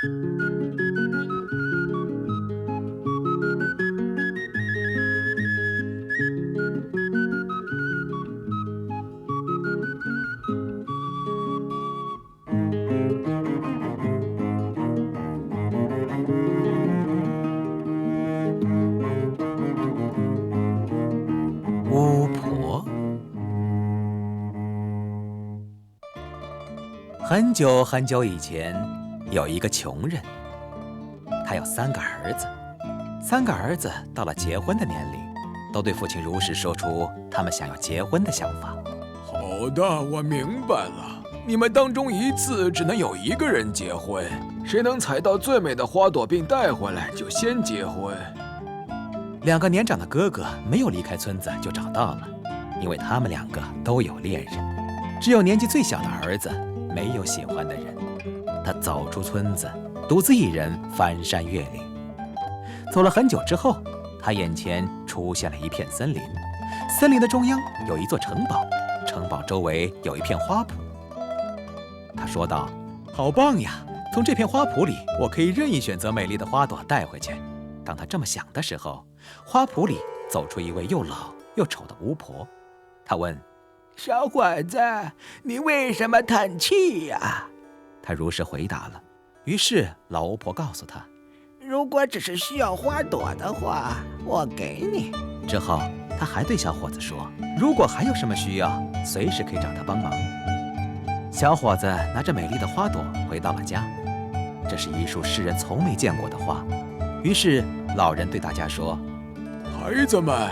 巫婆。很久很久以前，有一个穷人，他有3个儿子，3个儿子到了结婚的年龄，都对父亲如实说出他们想要结婚的想法。好的，我明白了。你们当中一次只能有1个人结婚，谁能采到最美的花朵并带回来，就先结婚。2个年长的哥哥没有离开村子就找到了，因为他们2个都有恋人，只有年纪最小的儿子没有喜欢的人。他走出村子，独自一人翻山越岭。走了很久之后，他眼前出现了一片森林，森林的中央有一座城堡，城堡周围有一片花圃。他说道：“好棒呀！从这片花圃里，我可以任意选择美丽的花朵带回去。”当他这么想的时候，花圃里走出一位又老又丑的巫婆。他问：“小伙子，你为什么叹气呀？”他如实回答了。于是老巫婆告诉他：“如果只是需要花朵的话，我给你。”之后他还对小伙子说：“如果还有什么需要，随时可以找他帮忙。”小伙子拿着美丽的花朵回到了家。这是一束世人从没见过的花。于是老人对大家说：“孩子们，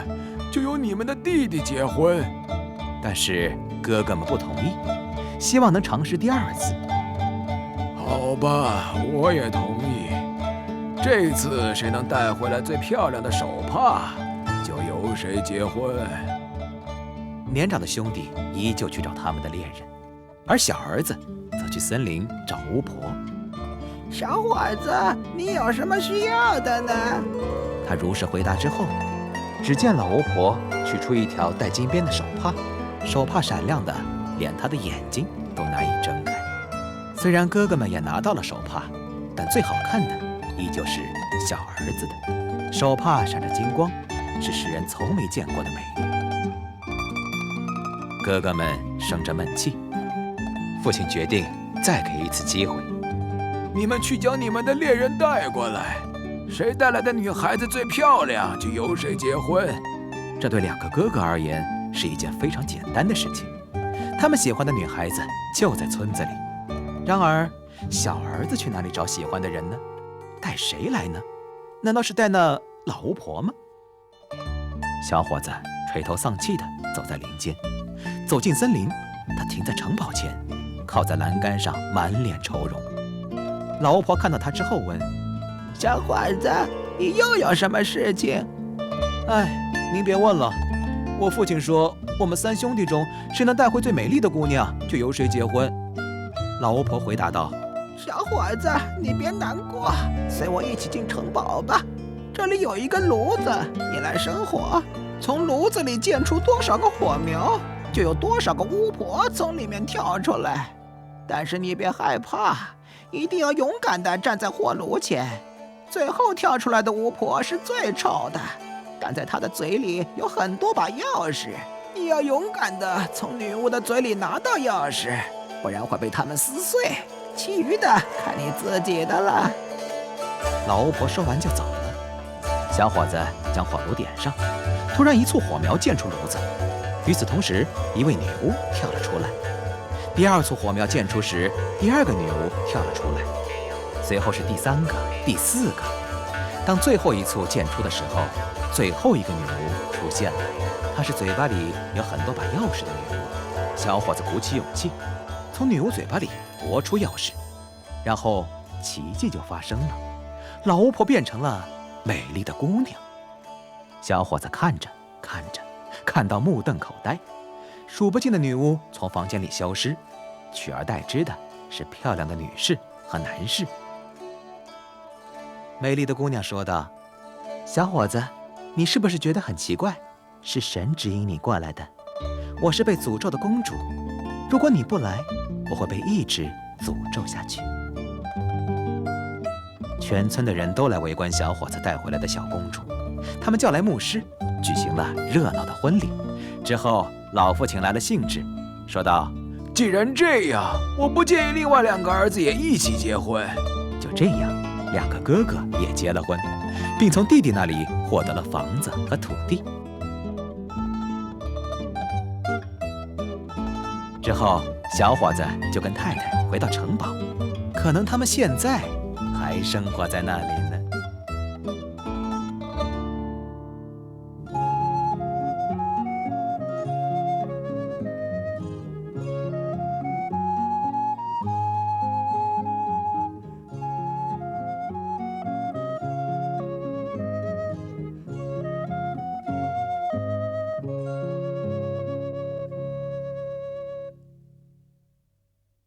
就由你们的弟弟结婚。”但是哥哥们不同意，希望能尝试第2次。好吧，我也同意。这次谁能带回来最漂亮的手帕，就由谁结婚。年长的兄弟依旧去找他们的恋人，而小儿子则去森林找巫婆。小伙子，你有什么需要的呢？他如实回答之后，只见老巫婆取出一条带金边的手帕，手帕闪亮的，连他的眼睛都难以睁开。虽然哥哥们也拿到了手帕，但最好看的依旧是小儿子的。手帕闪着金光，是世人从没见过的美丽。哥哥们生着闷气，父亲决定再给一次机会。你们去将你们的恋人带过来，谁带来的女孩子最漂亮，就由谁结婚。这对2个哥哥而言是一件非常简单的事情，他们喜欢的女孩子就在村子里。然而，小儿子去哪里找喜欢的人呢？带谁来呢？难道是带那老巫婆吗？小伙子垂头丧气地走在林间，走进森林，他停在城堡前，靠在栏杆上，满脸愁容。老巫婆看到他之后问：“小伙子，你又有什么事情？”“哎，您别问了，我父亲说，我们3兄弟中谁能带回最美丽的姑娘，就由谁结婚。”老巫婆回答道：“小伙子，你别难过，随我一起进城堡吧。这里有一个炉子，你来生火，从炉子里溅出多少个火苗，就有多少个巫婆从里面跳出来。但是你别害怕，一定要勇敢地站在火炉前。最后跳出来的巫婆是最丑的，但在她的嘴里有很多把钥匙，你要勇敢地从女巫的嘴里拿到钥匙，不然会被他们撕碎。其余的看你自己的了。”老巫婆说完就走了。小伙子将火炉点上，突然一簇火苗溅出炉子。与此同时，一位女巫跳了出来。第2簇火苗溅出时，第2个女巫跳了出来。随后是第3个、第4个。当最后一簇溅出的时候，最后一个女巫出现了。她是嘴巴里有很多把钥匙的女巫。小伙子鼓起勇气，从女巫嘴巴里夺出钥匙，然后奇迹就发生了，老巫婆变成了美丽的姑娘。小伙子看着看着，看到目瞪口呆。数不尽的女巫从房间里消失，取而代之的是漂亮的女士和男士。美丽的姑娘说道：“小伙子，你是不是觉得很奇怪？是神指引你过来的。我是被诅咒的公主，如果你不来，我会被一直诅咒下去。”全村的人都来围观小伙子带回来的小公主。他们叫来牧师，举行了热闹的婚礼。之后，老父请来了兴致，说道：“既然这样，我不介意另外2个儿子也一起结婚。”就这样，2个哥哥也结了婚，并从弟弟那里获得了房子和土地。之后，小伙子就跟太太回到城堡，可能他们现在还生活在那里呢。